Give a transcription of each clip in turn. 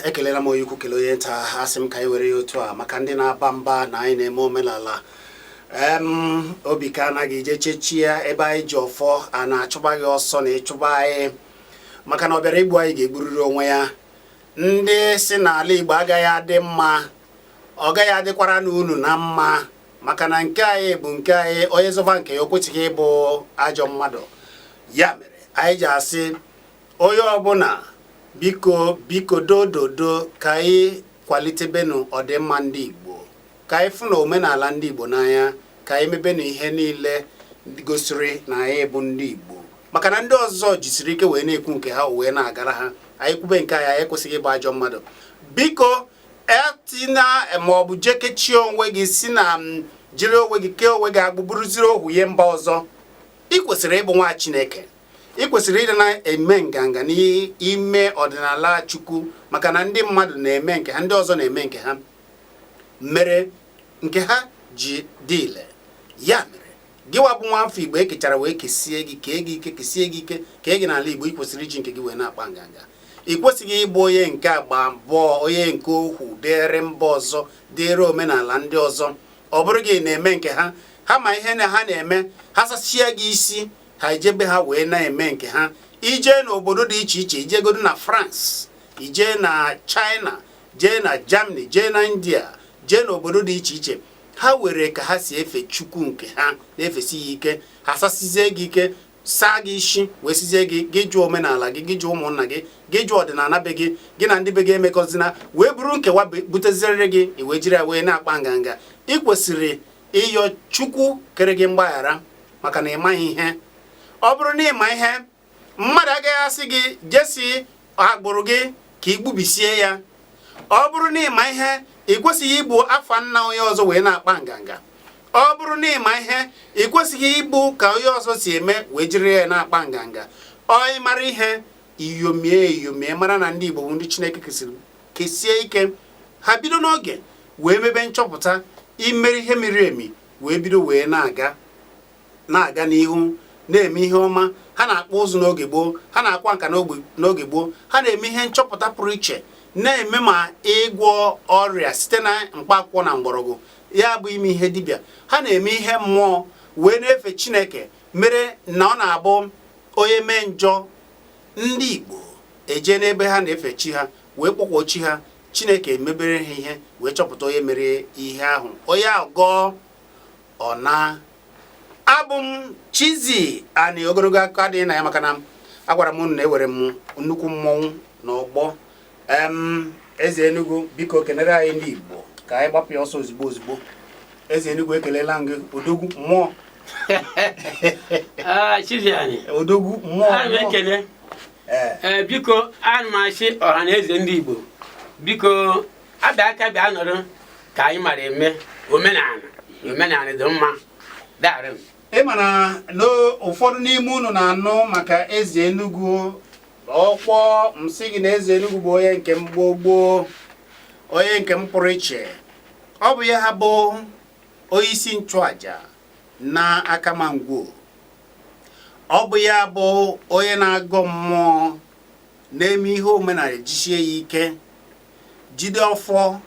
ekelela m onye ukwu kele onye nta asị m ka anyị were ya otu a maka ndị na-aba mba na anyị na-eme omenala obi ka anaghị ije chechi ya ebe anyị ji ọfọ a na-achụba gị ọsọ na ịchụba anyị maka na ọ bịara igbu anyị ga-egburiri onwe ya. Ndị si n'ala Igbo agaghị adị mma, ọ gaghị adịkwara n'unu na mma maka na nke anyị bụ nke anyị, onye zọba nke ya o kwesịghị ịbụ ajọ mmadụ. Ya mere anyị ji asị onye ọbụla biko dododo ka anyị kwalitebenu ọdịmma ndị Igbo, ka anyị fụ na omenala ndị Igbo n'anya, ka anyị mebenu ihe niile gosiri na anyị bụ ndị Igbo, maka na ndị ọzọ jisiri ike wee na-ekwu nke ha wee na-agara ha. Anyị kwube nke anyị ekwesịghị ịbụ ajọ mmadụ. Biko etina ma ọ bụ jekechie onwe gị si na jiri onwe gị kee onwe gị agbụbụrụziri ohu ihe mba ọzọ. Ị kwesịrị ịbụ nwa Chineke, ị kwesịrị ịdị na-eme nganga n'ime ọdịnala Chukwu, maka na ndị mmadụ na-eme nke ha, ndị ọzọ na-eme nke ha, mere nke ha ji dị ile. Ya mere gịwa bụ nwa afọ Igbo ekechara wee kesie gị, kee gị ike, kesie gị ike, kee gị n'ala Igbo, ị kwesịrị iji nke gị wee na-akpa nganga. Ị kwesịghị ịbụ onye nke agba abụọ, onye nke ohu dịrị mba ọzọ, dịrị omenala ndị ọzọ. Ọ bụrụ gị na-eme nke ha, ha ma ihe na ha na-eme, ha sachie gị isi, ha ejebe ha wee na-eme nke ha. Ije n'obodo dị iche iche, ijegodo na France, ije na China, jee na Germany, jee na India, jee n'obodo dị iche iche, ha were ka ha si efe Chukwu nke ha na-efesi ya ike. Ha sasizie gị ike, saa gị isi, wee sizie gị, gị jụọ omenala gị, gị jụọ ụmụnna gị, gị jụọ ọdịnala be gị, gị na ndị be gị emekọzina, wee bụrụ nkewa butezirịrị gị, i wee jiri ya wee na-akpa nganga. Ị kwesịrị ịyọ Chukwu kere gị mgbaghara maka na ịmaghị ihe. Ọ bụrụ na ịma ihe, mmadụ agaghị asị gị jesi agbụrụ gị ka igbubisie ya. Ọ bụrụ na ịma ihe, ị kwesịghị igbu afa nna onye ọzọ wee na-akpa nganga. Ọ bụrụ na ịma ihe, ị kwesịghị igbu ka onye ọzọ si eme wee jiri ya na-akpa nganga. Ọ mara ihe, iyomie mara na ndị Igbo bụ ndị Chineke kesie ike. Ha bido n'oge wee mebe nchọpụta imeri ihe miri emi, wee bido wee na-aga n'ihu na-eme ihe ọma. Ha na-akpụ ụzụ n'oge gboo, ha na-akwa nka n'oge gboo, ha na-eme ihe nchọpụta pụrụ iche, na-eme ma ịgwọ ọrịa site na mkpaakwụkwọ na mgbọrọgwụ, ya bụ ime ihe dibịa. Ha na-eme ihe mmụọ wee na-efe Chineke, mere na ọ na-abụ onye mee njọ, ndị Igbo eje n'ebe ha na-efe chi ha wee kpọkwuo chi ha, Chineke emebere ha ihe wee chọpụta onye mere ihe ahụ, onye ahụ gọọ ọ na. Abụ m Chizzy Ani ogologo aka dị na ya, maka na agwara m unu na ewere m nnukwu mmọnwụ n'ọgbọ. Eze Enugu, biko kenere anyị ndị Igbo ka anyị gbapụ ya ọsọ ozugbo. Eze Enugu ekelela gị, odogwu mmụọ. Chizzy Ani odogwu mmụọ. Ana ekele. Biko ana m asị ọha na eze ndị Igbo, biko abịa aka bịa nọrọ ka anyị mara eme omenala dị mma. Darị m. Ị ma na ụfọdụ n'ime unu na-anụ maka Eze Enugu, ọkwọ msị gị na Eze Enugu bụ onye nke m gboo, onye nke m pụrụ iche. Ọ bụ ya ha bụ onye isi nchụaja na Akamangwo. Ọ bụ ya bụ onye na-agọ mmụọ, na-eme ihe omenala jisie ya ike, jide ọfọ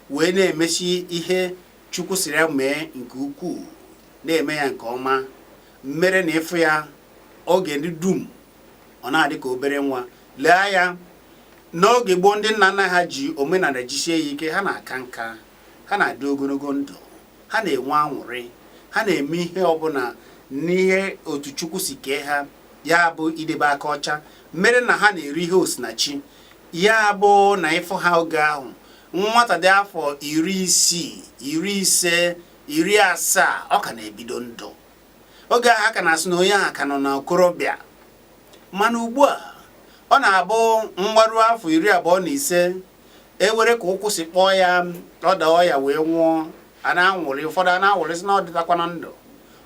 wee na-emesi ihe Chukwu siri ya mee nke ukwuu, na-eme ya nke ọma, mmere na ịfụ ya oge ndị dum ọ na-adị ka obere nwa. Lee ya n'oge gboo, ndị nna nna ha ji omenala jisie ya ike, ha na-aka nka, ha na-adị ogologo ndụ, ha na-enwe aṅụrị, ha na-eme ihe ọbụla n'ihe otu Chukwu si kee ha, ya bụ idebe aka ọcha, mere na ha na-eri ihe osinachi. Ya bụ na ịfụ ha oge ahụ, nwata dị afọ 60, 50, 70, ọ ka na-ebido ndụ. Oge ahụ aka na-asị na onye ahụ ka nọ na okorobịa. Mana ugbu a ọ na-abụ mgbaru afọ 25, ewere ka ụkwụ si kpọọ ya, ọ daa ya wee nwụọ. A na-anwụrị, ụfọdụ a na-anwụrị sị na ọ dịtakwa na ndụ.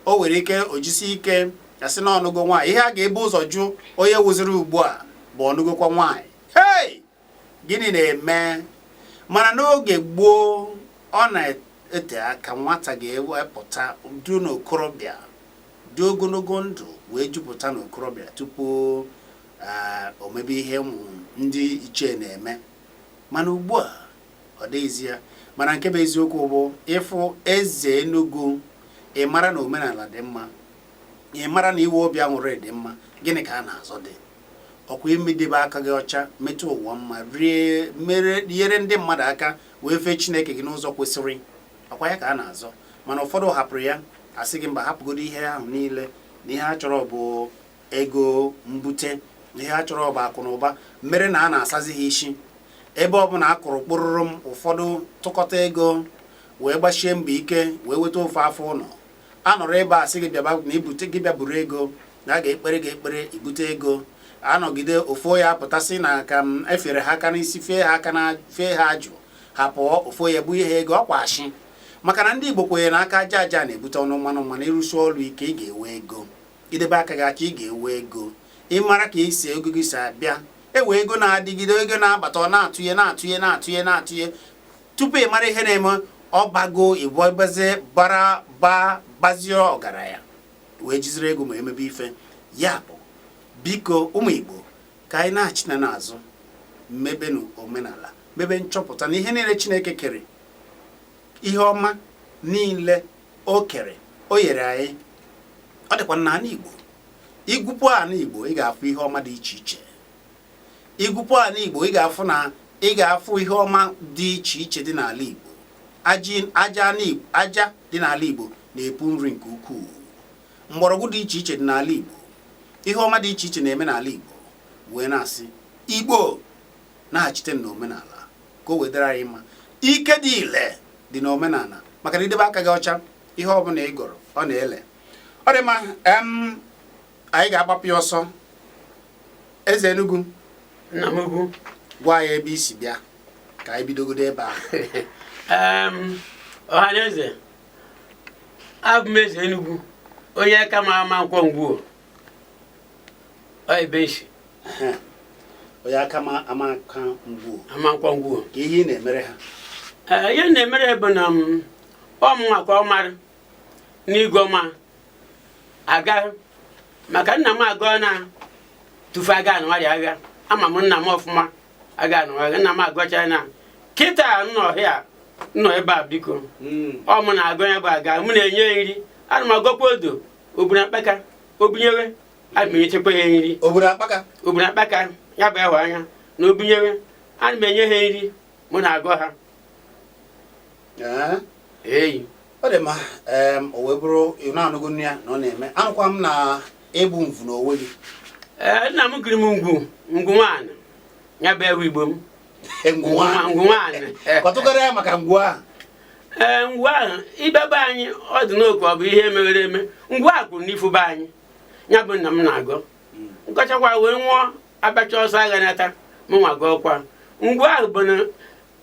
O were ike ojisi ike ya sị na ọnụgo nwaanyị. Ihe a ga-ebu ụzọ jụ onye wụziri ugbu a bụ ọnụgokwa nwaanyị. Hey! Gịnị na-eme? Mana n'oge gboo, ọ na-ete aka nwata ga-ewepụta dị n'okorobịa, dị ogologo ndụ wee jupụta n'okorobịa tupu o mebe ihe ndị ichie na-eme. mana ugbu a ọ dịghịzi ya. Mana nke bụ eziokwu bụ ịfụ eze Enugu, ị mara na omenala dị mma, ị mara na iwe obi aṅụrị dị mma, gịnị ka a na-azọ dị? Ọkwa imedebe aka gị ọcha, metụ ụwa mma, nyere ndị mmadụ aka wee fee Chineke gị n'ụzọ kwesịrị, ọkwa ya ka a na-azọ. Mana ụfọdụ hapụrụ ya, asị gị mba, hapụgodo ihe ahụ niile, na ihe a chọrọ bụ ego mbute, na ihe a chọrọ bụ akụ na ụba, mere na a na-asazi ha isi. Ebe ọbụla a kụrụ kpụrụrụ m, ụfọdụ tụkọta ego wee gbachie mbọ ike wee weta ofe afọ ụlọ, anọrọ ebe a sị gị bịaba na ibute gị bịa buru ego, na a ga-ekpere gị ekpere ibute ego, anọgide ofu ya pụtasị na ka m efere ha aka n'isi, fee ha aka na fee ha ajụ, ha pụọ ofu ya bụ ihe ego ọkwashi. Maka na ndị Igbo kwenyere na aka aja aja na-ebute ọnụ mmanụ mmanụ. Ịrụsi ọrụ ike ị ga-ewe ego, idebe aka gị aka ị ga-ewe ego, ịmara ka esi ego gị si abịa, ewe ego na-adịgide, ego na-abata, ọ na-atụnye tupu ị mara ihe na-eme, ọ bago igbo ebeze bara bazie ọgaranya wee jiziri ego ma emebe ife. Ya bụ biko ụmụ Igbo ka anyị na-achịna n'azụ, mmebenụ omenala, mebe nchọpụta na ihe niile Chineke kere, ihe ọma niile o kere, o nyere anyị, ọ dịkwa n'ala Igbo. Igwupụ ala Igbo ị ga-afụ ihe ọma dị iche iche. Igwupụ ala Igbo ị ga-afụ ihe ọma dị iche iche dị n'ala Igbo. Aja dị n'ala Igbo na-epu nri nke ukwuu. Mgbọrọgwụ dị iche iche dị n'ala Igbo. Ihe ọma dị iche iche na-eme n'ala Igbo. Wee na-asị Igbo na-achite n'omenala ka o wedara anyị mma. Ike dị ile dị n'omenala, maka na idebe aka gị ọcha, ihe ọbụla ị gụrụ ọ na-ele. Ọ dị mma, anyị ga-agbapụ ya ọsọ. Eze Enugu, nna m ugwu, gwa ya ebe isi bịa ka anyị bidogodo ebe ahụ. Ọhaneze, abụ m Eze Enugu, onye aka ma ama nkwọ ngwuo ebe isi. Onye aka ma ama nkwọ ngwuo ka ihe ị na-emere ha. Ihe na-emere bụ na ọmụnwa ka ọ mara n'igwe ọma aga, maka nna m agụọ na tufu aga anụgharị agha, ama m nna m ọfụma aga anụgharị, nna m agụcha na kịta nọ ebe a. Biko ọ mụ na-agụ ya bụ aga, mụ na-enye nri, ana m agụkwa odo obuna akpaka obunyewe, ana m enyechekwa ya nri. Obuna akpaka ya bụ ịhụ anya na obunyewe, ana m enye ha nri, mụ na-agụ ha. Ọ dị mma. O wee bụrụ ị na-anụgo nne ya na ọ na-eme, anụkwa m na egbu mvu n'onwe gị. Nna m giri m ngwu nwaanyị, ya bụ ewu Igbo m. Ngwu nwaanyị kọtụgara ya maka ngwu ahụ. Ngwu ahụ ibebe anyị ọ dị n'oke, ọ bụ ihe meghere eme. Ngwu ahụ kwuru n'ifu be anyị, ya bụ nna m na-agọ. Nkọchakwa wee nwụọ, abacha ọsọ agha nata, m nwa gọọkwa. Ngwu ahụ bụ na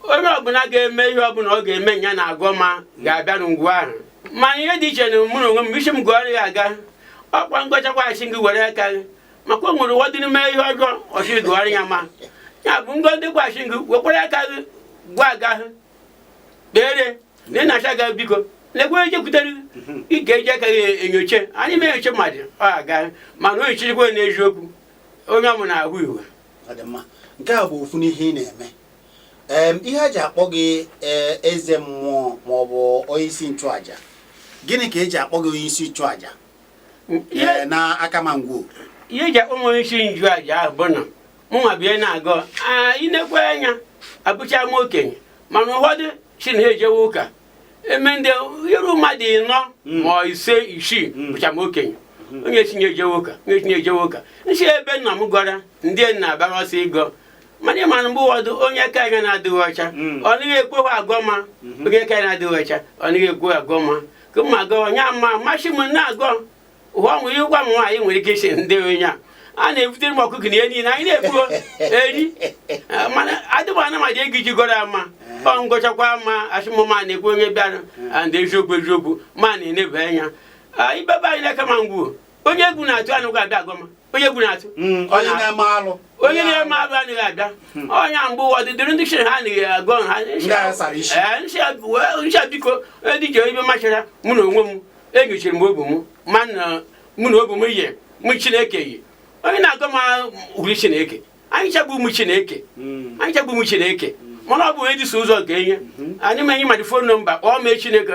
onye ọbụla ga-eme ihe ọbụla ọ ga-eme ya na-agọ ma ga-abịa n'ngwu ahụ. Ma ihe dị iche na mụ na onwe m, isi m gụọrọ ya aga, ọkwa ngọchakwa asị gị were aka gị, maka o nwere ụfọdụ n'ime ihe ọjọọ ọsị gụọrọ ya ma ya bụ ngọdị gwasị gị wekwara aka gị gwa aga ha kpere na ị na-acha ga biko lekwa ejekwutere ị ga-eji aka gị enyoche. Anyị na-enyoche mmadụ ọ aga, mana o yichirikwa n'eziokwu onye ọmụ na-ahụ iwe. Ọ dị mma. Nke a bụ ofu n'ihe ị na-eme. Ihe a ji akpọ gị eze mmụọ ma ọ bụ onye isi nchụaja, gịnị ka eji akpọ gị onye isi nchụaja na Akamangwu? Ihe eji akpọ m onye isi nchụaja ahụ bụ na mụnwa bịa na-agọ inekwe anya abụcha m okenye, mana ụfọdụ si na ha ejewe ụka eme ndị iru mmadụ ịnọ ma ise isii bụcha m okenye. Onye si na-ejewe ụka nsi ebe nna m gọra ndị na-abara ọsọ ịgọ, mana ịmana mgbe ụfọdụ onye aka anya na-adịghị ọcha ọ naghị ekweghị agọma, onye aka na-adịghị ọcha ọ naghị ekweghị agọma. Ka m agọ onye ama masị m na-agọ ụwa nwere ịgwa m nwaanyị nwere ike isi ndị onye a na-ebutere m ọkụkọ na ihe niile anyị na-ekwu eri, mana adịbana ma dị ego iji gọrọ ama ọ ngọchakwa ma asịmụma na-ekwu onye bịara ndị eziokwu ma na-eneba anya. Ibebe anyị n'aka ma ngwuo, onye egwu na-atụ anụghị abịa agọma, onye egwu na-atụ onye na-eme alụ anaghị abịa. Ọnya mgbe ụfọdụ dịrị ndị chịrị ha anaghị agọ ha ncha biko dije ibe machara mụ na onwe m enyochiri m obu m ma na mụ na obu m yi mụ Chineke yi. Onye na-agọ ma uri Chineke, anyị chagbu ụmụ Chineke, mana ọ bụ edisi ụzọ nke ihe anyị ma enyi ma dị fon nọmba ọ mee Chineke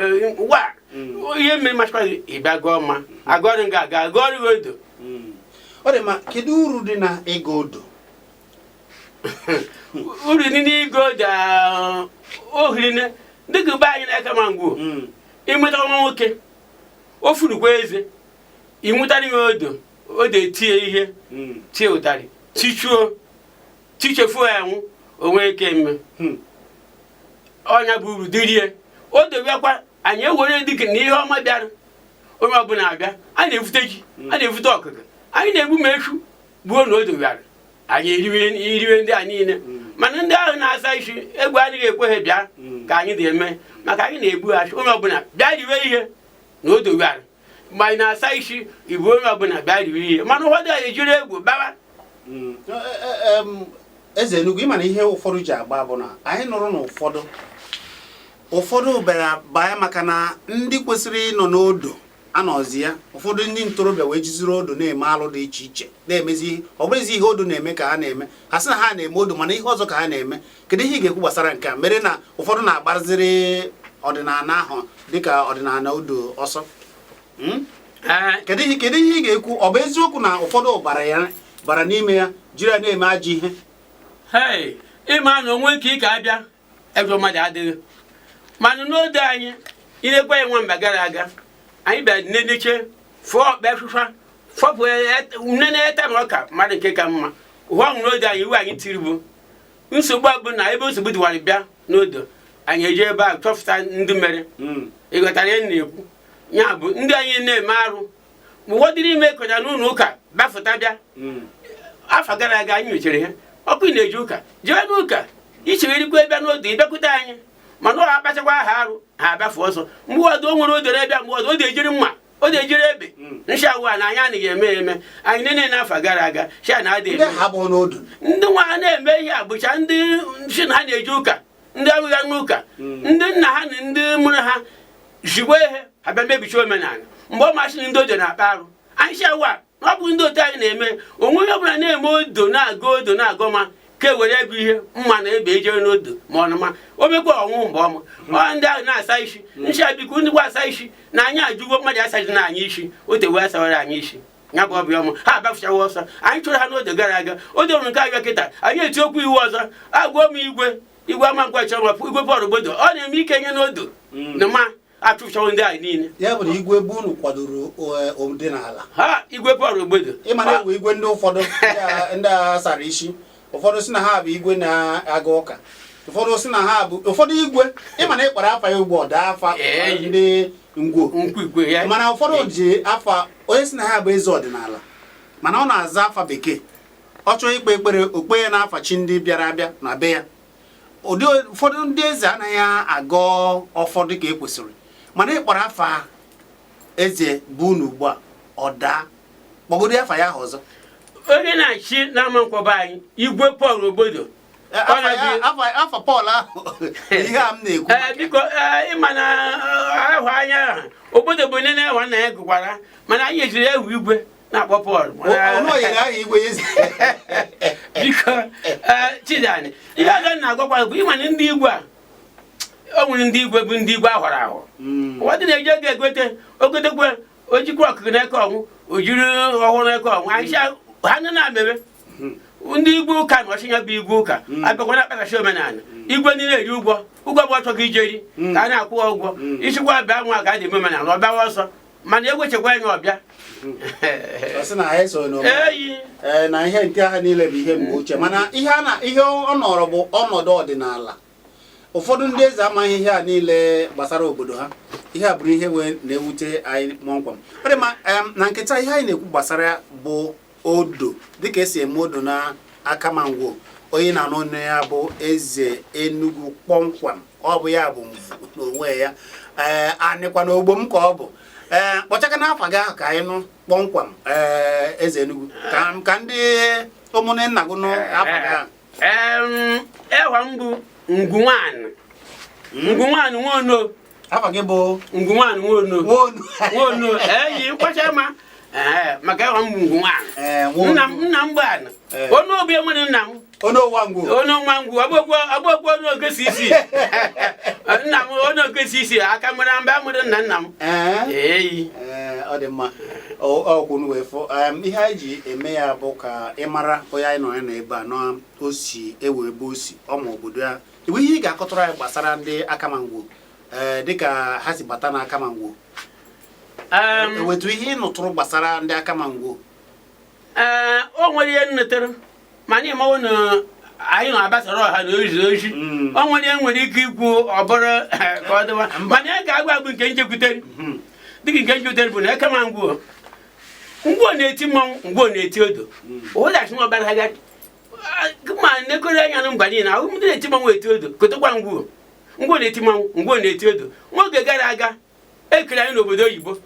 wa ihe mere machikwa ịbịa gụọ ma agọrị nga aga agọrị gị odo ọ dị ma kedu uru dị na ịga odo uru dị n'ịga odo ohiri dịka be anyị n'aka ma ngwuo ịnweta nwa nwoke o furukwa eze ị nwetara ihe odo etie ihe tie ụtarị tichuo tichefuo ya nwụ onwe ike mme ọnya bụ uru dịrie odo bịakwa anyị ewere dịka na ihe ọma bịara onye ọbụla abịa a na-evute ji a na-evute ọkụkọ anyị na-egbu ma efu gbuo na odo bịara anyị iriwe ndị a niile mana ndị ahụ na-asa isi egwu adịghị ekwe ha bịa ka anyị na-eme maka anyị na-egbughachi onye ọbụla bịa riwe ihe na odo bịara mgbe anyị na-asa isi ibu onye ọbụla bịa riwe ihe mana ụfọdụ anyị ejiri egwu bawa Eze Enugu ịmana ihe ụfọdụ ji agba bụ na anyị nụrụ na ụfọdụ bịara baa maka na ndị kwesịrị ịnọ n'odo anọzi ya ụfọdụ ndị ntorobịa wee jiziri odo na-eme alụ dị iche iche na-emezi ihe ọ bụrụzi ihe odo na-eme ka ha na-eme ha sị na ha na-eme odo mana ihe ọzọ ka ha na-eme kedu ihe ị ga-ekwu gbasara nke a mere na ụfọdụ na-agbaziri ọdịnala ahụ dịka ọdịnala odo ọsọ kedu ihe ị ga-ekwu ọ bụ eziokwu na ụfọdụ bara n'ime ya jiri ya na-eme ajọ ihe ịma na onwe ka ị ka abịa ebe mmadụ adịghị mana n'odo anyị ilekwa ya nwamba gara aga anyị bịara neneche fụọ ọkpa efụfa fọpụ nne na-eta na ọka mmadụ nke ka mma ụhọ ọṅụ n'odo anyị iwe anyị tiri bụ nsogbu abụ na ebe nsogbu dịwara bịa n'odo anyị eji ebe ahụ chọpụta ndị mere ịghọtara ihe na-ekwu ya bụ ndị anyị na-eme arụ ụfọdụ ime kọja n'ụlọ ụka bafụta bịa afọ gara aga anyị mechara ha ọkụ na-eji ụka jewe n'ụka ichegherikwa ebe n'odo ịbịakwute anyị mana ọ akpachakwa aha arụ ha abafe ọsọ mgbe ọdụ o nwere odere ebe mgbe ọdụ o na-ejiri mma o na-ejiri ebe nshi awụ na anyị anaghị eme anyị nene n'afọ gara aga sha na adị ndị nwa ha na-eme ihe agbụcha ndị shi na ha na-eji ụka ndị abụghị n'ụka ndị nna ha na ndị mụrụ ha jikwa ihe ha bịa mebichi omenala mgbe ọ masịrị ndị odo na-akpa arụ anyị shi awụ ọ bụ ndị otu anyị na-eme onwe onye ọbụla na-eme odo na-agọ ma ka e were ebe ihe mma na ebe ejere n'odo ma ọnụma o mekwa ọnwụ mgbe ọma ọ ndị ahụ na-asa isi nchi abiko ndị gwa asa isi na anyị ajụgo mmadụ asaji na anyị isi o tewe asawara anyị isi ya bụ ọbịa ọma ha abafụchawa ọsọ anyị chụrụ ha n'odo gara aga odo nwere nke abịa kịta anyị eti okwu iwu ọzọ agwọ m igwe ama nkwa chọrọ igwe bọọlụ obodo ọ na-eme ike nye n'odo na ma atụchawo ndị anyị niile ya bụ na igwe bụ unu kwadoro omenala ha igwe bọọlụ obodo ịmana ewe igwe ndị ụfọdụ ndị a sara isi ụfọdụ si na ha bụ igwe na-aga ụka ụfọdụ si na ha bụ ụfọdụ igwe ịmana ịkpara afa ya ugbo ọda afa ndị ngwo mana ụfọdụ ji afa onye si na ha bụ eze ọdịnala mana ọ na-aza afa bekee ọ chọọ ikpe ekpere okpe ya n'afa chi ndị bịara abịa na be ya ụdị ụfọdụ ndị eze anaghị agọ ụfọdụ ka e kwesịrị mana ịkpara afa eze bụ unu ugbu a ọ daa kpọgodo afa ya ahụ ọzọ onye na-achị n'ama nkwọba anyị igwe Pọl obodo afa Pọl ahụ ihe a m na-ekwu biko ịma na ahụ anya ahụ obodo bụ nne na-ewa nna ya gụkwara mana anyị ejiri ewu igwe na-akpọ Pọl biko Chidani ihe ọzọ na-agwakwa bụ ịma na ndị igwe a o nwere ndị igwe bụ ndị igwe ahọrọ ahọ ụfọdụ na-eji ego egote ogotekwe ojikwa ọkụkụ n'eke ọnwụ o jiri ọhụrụ eke ọnwụ anyị ha nọ na-amebe ndị igwe ụka na ọchịnya bụ igwe ụka abịakwa na-akpatachi omenala igwe ndị na-eri ụgwọ bụ ọchọghị ijeri ka a na-akwụ ụgwọ ichikwa abịa nwa ka a dị omenala ọ bịawa ọsọ mana egwechekwa anyị ọbịa na ihe nke ha niile bụ ihe mgbe ochie mana ihe ọ nọrọ bụ ọnọdụ ọdịnala ụfọdụ ndị eze amaghị ihe a niile gbasara obodo ha ihe a bụrụ ihe na-ewute anyị kpọmkwem na nkịta ihe anyị na-ekwu gbasara bụ odo dịka esi eme odo na Akamangwo onye na-anụ ọnụ ya bụ Eze Enugu kpọmkwem ọ bụ ya bụ mvu n'onwe ya anịkwa n'ogbo m ka ọ bụ kpọchaka n'afọ gị ahụ ka anyị nụ kpọmkwem Eze Enugu ka ndị ụmụnne nna gị n'afọ gị ahụ ewa mbụ ngwunwanụ nwono afa gị bụ ngwunwanụ nwono eyi nkwacha ma maka ewa mbụ ngwunwanụ nna m gbana onye obi enwere nna m ono wangu abogwo no gesisi nna m ono gesisi aka mara mba mụrụ nna m ọ dị mma ọkwụnụ wee fọ ihe anyị ji eme ya bụ ka ị mara onye anyị nọ ya ebe a na o si ewe ebe o si ọma obodo ya iwe ihe ị ga-akọtụrụ anyị gbasara ndị Akamangwo dịka ha si bata na Akamangwo ewetu ihe ị nụtụrụ gbasara ndị Akamangwo o nwere ihe nnetere mana ịmawo na anyị na-agbasara ọha na ozi o nwere ihe nwere ike ikwu ọ bụrụ ka ọ dịwa mana ya ga-agwa bụ nke nchekwutere dịka nke nchekwutere bụ na Akamangwo ngwo na-eti mmanwụ ngwo na-eti odo ụdachi nwa ọbara ha ma nekọrọ anya na mgba niile ahụ ndị na-eti mmanwụ eti odo kotekwa ngwo na-eti mmanwụ ngwo na-eti odo nwoge gara aga ekere anyị n'obodo oyibo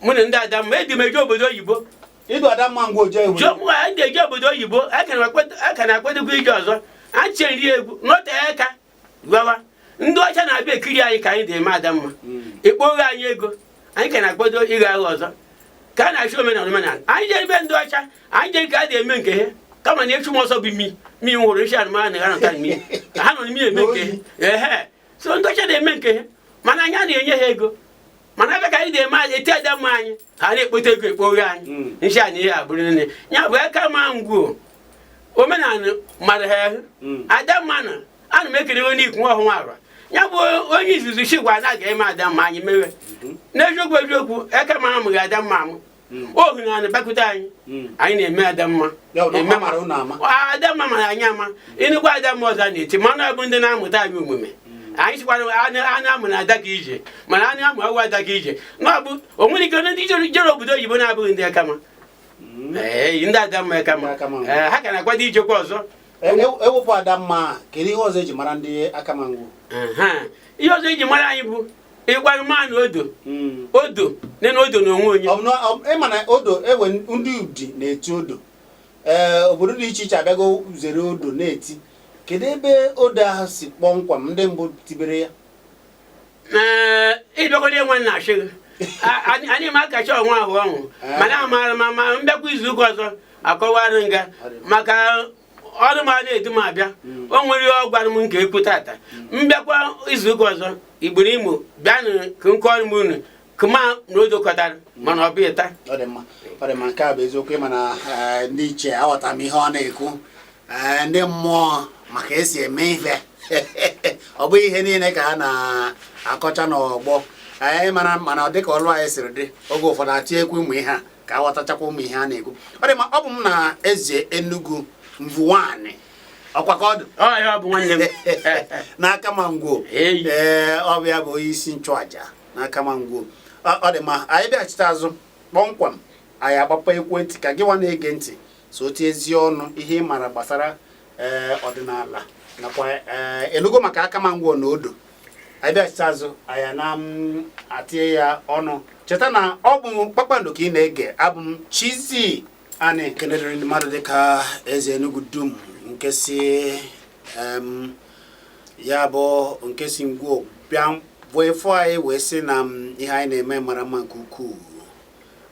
mụ na ndị Adamma edi m eje obodo oyibo ịdụ Adamangwo ndị eji obodo oyibo aka na-akwadokwa ije ọzọ achị nri egwu nọte aka gwawa ndị ọcha na-abịa ekiri anyị ka anyị dị-eme Adamma ekpoghe anyị ego anyị ka na-akwado ịgha agha ọzọ ka a na-achị omenala anyị jere ebe ndị ọcha anyị jere ka a dị-eme nke ha kama na echu m ọsọ bụ mi nwụrụ isi anụmanụ na ha nọta mi ha nọ n'ime eme nke ha so ndị ọcha na-eme nke ha mana anyị a na-enye ha ego mana ebe ka anyị dị-eme eti Adamma anyị ha na-ekpote ego ekpoghe anyị nshi anyị ihe abụrụ nne ya bụ Akamangwo omenala mara ha ahụ Adamma na ana m ekele onye ikwu nwa ọhụrụ ara ya bụ onye izuzu chigwa na ga-eme Adamma anyị mewe n'eziokwu Akamangwo amụghị Adamma amụ ohu na ana bakwute anyị na-eme Adamma Adamma mara anyị ama ịnụkwa Adamma ọzọ na-eti mana ọ bụ ndị na-amụta anyị omume anyị sikwara anụ amụ na adaka ije mana anụ amụ awụ adaka ije na ọ bụ o nwere ike ndị jere obodo oyibo na-abụghị ndị Akama ndị Adamma Akama ha ka na-akwado ijekwa ọzọ ewepụ Adamma kedu ihe ọzọ eji mara ndị Akamangwo ihe ọzọ eji mara anyị bụ ịgwarụ mmanụ odo na odo na onwe onye ịma na odo ewe ndị Udi na-eti odo obodo dị iche iche abịago zere odo na-eti kedu ebe odo ahụ si kpọmkwam ndị mbụ tibere ya ịbịakwado nwe na achịghị anyị ma akacha ọnwa ahụ ọnwụ mana amaara ma mbịakwa izu ụka ọzọ akọwara nga maka ọrụ m a na-edu m abịa o nwere ihe ọ gwara m nke ekwu tata mbịakwa izu ụka ọzọ Igbere Imo bịanụ ka nke ọrụ m unu kụma na odo kọtara mana ọ bụ ịta ọ dị mma nke a bụ eziokwu ịma na ndị iche aghọta m ihe ọ na-ekwu ndị mmụọ maka esi eme ife ọ bụ ihe niile ka ha na-akọcha n'ọgbọ anyị mana ọ dịka ọlụ anyị siri dị oge ụfọdụ atinyekwu ụmụ ihe a ka aghọtachakwa ụmụ ihe a na-ekwu ọ dị ma ọ bụ m na eze Enugu Mvuwani ọkwa ka ọ dị ọ bụ nwanne m n'Akamangwo ọ bụ ya bụ onye isi nchụaja n'Akamangwo ọ dị ma anyị bịachite azụ kpọmkwam anyị agbapụ ekwentị ka gịwa na-ege ntị so tie ezi ọnụ ihe ị mara gbasara ọdịnala nakwa enugo maka Akamangwo na odo anyị bịachite azụ anyị na-atie ya ọnụ cheta na ọ bụ Kpakpando ka ị na-ege abụ m Chizzy Ani kenere ndị mmadụ dịka eze Enugu dum nke si ya bụ nke si ngwo bịa bụ efo anyị wee sị na ihe anyị na-eme mara mma nke ukwuu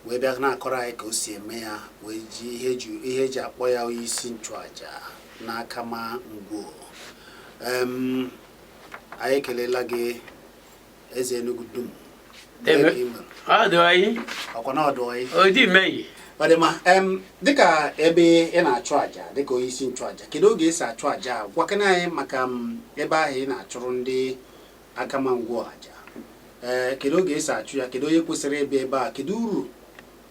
wee bịa na-akọrọ anyị ka o si eme ya wee ji ihe eji akpọ ya onye isi nchụaja n'Akamangwo anyị ekelela gị eze Enugu dum ọkwa na ọdụ Madema dịka ebe ị na-achụ aja dịka onye isi nchụaja kedu oge esi achụ aja gwakena anyị maka ebe ahụ ị na-achụrụ ndị Akamangwo aja kedu oge esi achụ ya kedu onye kwesịrị ebe a kedu uru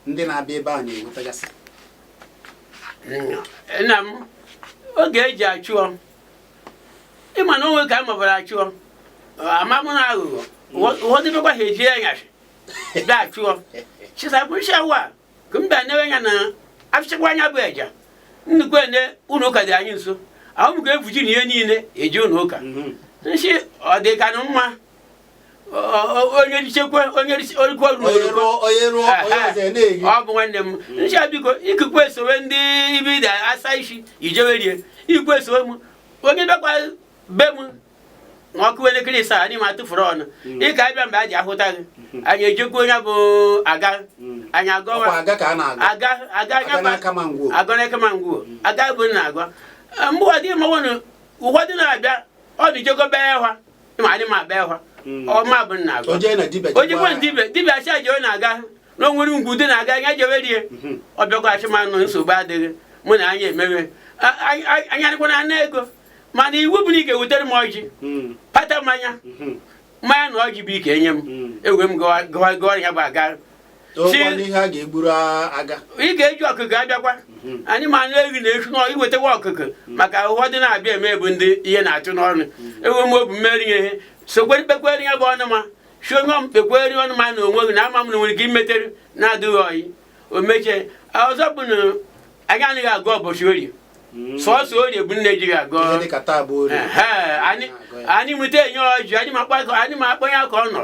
ndị na-abịa ebe a na-enwetagasị nna m oge eji achụọ ịma na onwe ka a mabara achụọ amamụ na aghụghọ ụfọdụ mekwa ha eji ya nyachi bịa achụọ chisabụ nshawa kumbe newe nya na afịchakwa anya bụ eja nnukwu ene ụlọ ụka dị anyị nso ahụ m ga-efuji na ihe niile eji ụlọ ụka nshi ọ dị ka na mma onye richekwe onye orikwe ọ bụ nwanne m nshi biko ikukwe esowe ndị ibe dị asa isi ijewerie ikwe esowe m onye bịakwa be m na ọkụ elekere isaa anyị ma tụfuru ọnụ ịka abịa mgbe a ji ahụta gị anyị ejekwa onye bụ aga anyị agọwa aga n'Akamangwo aga bụ na agwa mgbe ọ dị ma wọnụ ụfọdụ na-abịa ọ dị jego bee ha ịma adị ma bee ha ọ ma bụ nna agụ ojekwa dibịa achị ajewe na-aga na onwere ngwu dị na-aga anya jewe rie ọ bịakwa achị ma nọ nsogbu adịghị mụ na anya emewe anya dịkwana na ego mana iwu bụ na ị ga-ewutere m ọjị pata mmanya na ọjị bụ ike enye m egwe m gawa ya bụ aga ị ga-eji ọkụkọ abịakwa anyị ma anụ ehi na-efu n'ọ iwetakwa ọkụkọ maka ụfọdụ na-abịa eme bụ ndị ihe na-atụ n'ọnụ ewe m obu mmeri ihe sokwere kpekwere ya bụ ọnụma si onye m kpekwere ọnụma na onwe gị na ama m na nwere ike imetere na-adịghị oyi o mechie ọzọ bụ na anyị anaghị agụ ụbọchị orie sọọsọ orie bụ nne ejighị agụ anyị mụta enye ọjị anyị ma akpọ ya ka ọ nọ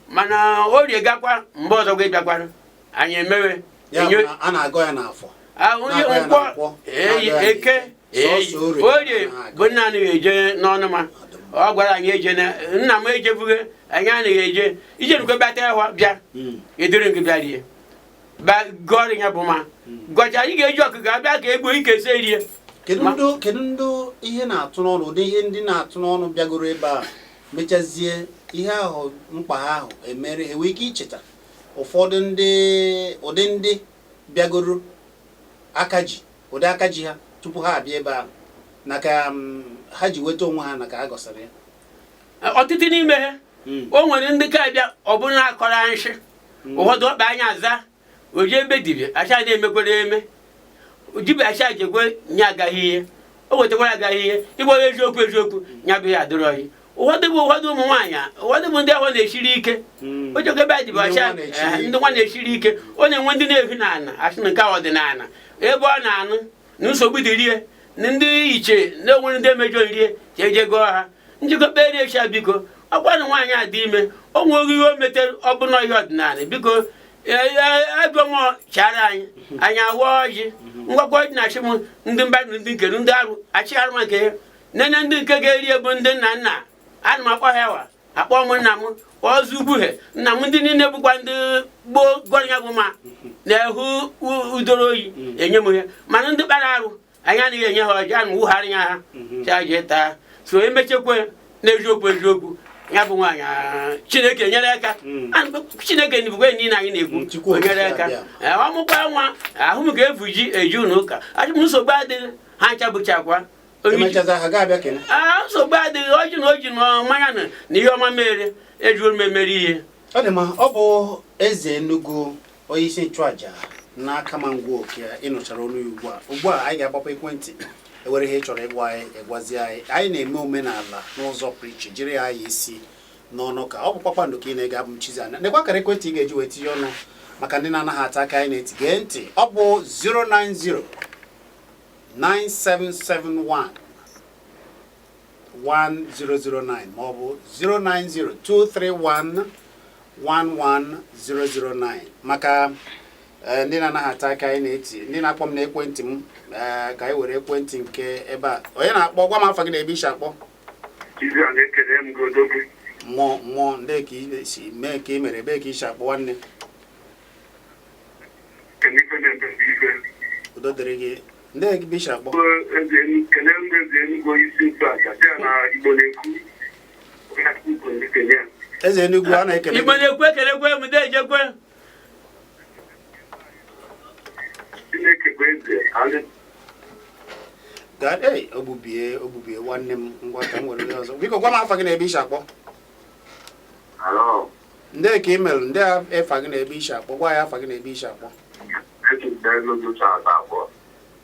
mana orie gakwa mgbe ọzọ gị bịakwara anyị emewe nkwọ eke orie bụ nna anaghị eje n'ọnụma ọ gwara anyị eje nna m ejebughị anyị anaghị eje ije nkwe bata ịhwa bịa edere gị bịa rie gọrị ya bụ ma gọcha anyị ga-eji ọkụkọ abịa ka egbuo ike se rie kedu ndị ihe na-atụ n'ọnụ ụdị ihe ndị na-atụ n'ọnụ bịagoro ebe a mechazie ihe ahụ mkpa ha ahụ emere enwe ike icheta ụfọdụ ụdị ndị bịagoro ụdị aka ji ha tupu ha abịa ebe ahụ na ka ha ji weta onwe ha na ka ha gọsara ya ọtụtụ n'ime ha o nwere ndị ka abịa ọ bụrụ na akọrọ nshị ụfọdụ ọkpa anya aza oji ebe dibịa acha na-emekwara eme dibịa acha jekwe nye agaghị ihe o wetakwara agaghị ihe ịgbara eziokwu nya bụ ya adịrọ ya ụfọdụ ụmụ nwaanyị ụfọdụ bụ ndị ahụ na-esiri ike o jekwa ebe dibịa acha ndị nwa na-esiri ike ọ na-enwe ndị na-ehu n'ala asị na nke ọdịnala ebe ọ na-anụ na nsogbu dị rie na ndị iche na onwere ndị emejọ rie ka eje gụọ ha njikọta eri echa biko ọkwa na nwaanyị a dị ime o nweghị ihe o metere ọbụna ihe ọdịnala biko ebụmọ chara anyị awụọ ọjị ngwakọ ọjị na achị m ndị mmadụ ndị nke ndị arụ achịgharụ maka ya nene ndị nke ga-eri ebu ndị nna nna ana m akpọ ha wa akpọ m nna m ọzọ ugbuhe nna m ndị niile bụkwa ndị gboo gọrọ ya bụ ma na-ehu udoro oyi enye m ya mana ndị kpara arụ anyị anaghị enye ha ọjị ana m wugharị ya ha chaje taa so emechekwe n'eziokwu ya bụ nwaanyị Chineke nyere aka Chineke nibugwe niile anyị na-ekwu nyere aka ọmụkwa nwa ahụ m ga-efu ji eji n'ụka achị m nsogbu adịghị ha ncha bụchakwa nsogbu adịghị oji na mmanya na ihe ọma mere ejuo m emere ihe ọ dị ma ọ bụ eze Enugu onye isi nchụaja n'aka ma ngwa oke ịnụchara olu ugbu a anyị ga-agbapụ ekwentị ewere ihe ị chọrọ ịgwa anyị egwazi anyị na-eme omenala n'ụzọ pụrụ iche jiri ya isi n'ọnụ ka ọ bụ Kpakpando ka ị na-ege abụ m Chizzy nekwa kara ekwentị ị ga-eji wee tinye ọnụ maka ndị na-anaghị ata aka anyị na-eti gee ntị ọ bụ 0909771 1009 maọbụ 09023111009 maka ndị na-anaghị ata aka anyị na-eti ndị na-akpọ m n'ekwentị m ka anyị were ekwentị nke ebe a onye na-akpọ gwa m afọ gị na ebe isi akpọ mmụọ ndị ka isi mee ka ị mere ebe ka isi akpọ nwanne udo dịrị gị ndị ka isi akpọ eze Enugu a na-ekele Igbo na-ekwe ekelekwe m ndị ejekwe ogbubie nwanne m ngwa ka m nwere gị ọzọ biko gwa m afa gị na ebe isi akpọ ndị ka imel ndị efa gị na ebe isi akpọ gwa ya afa gị na ebe isi akpọ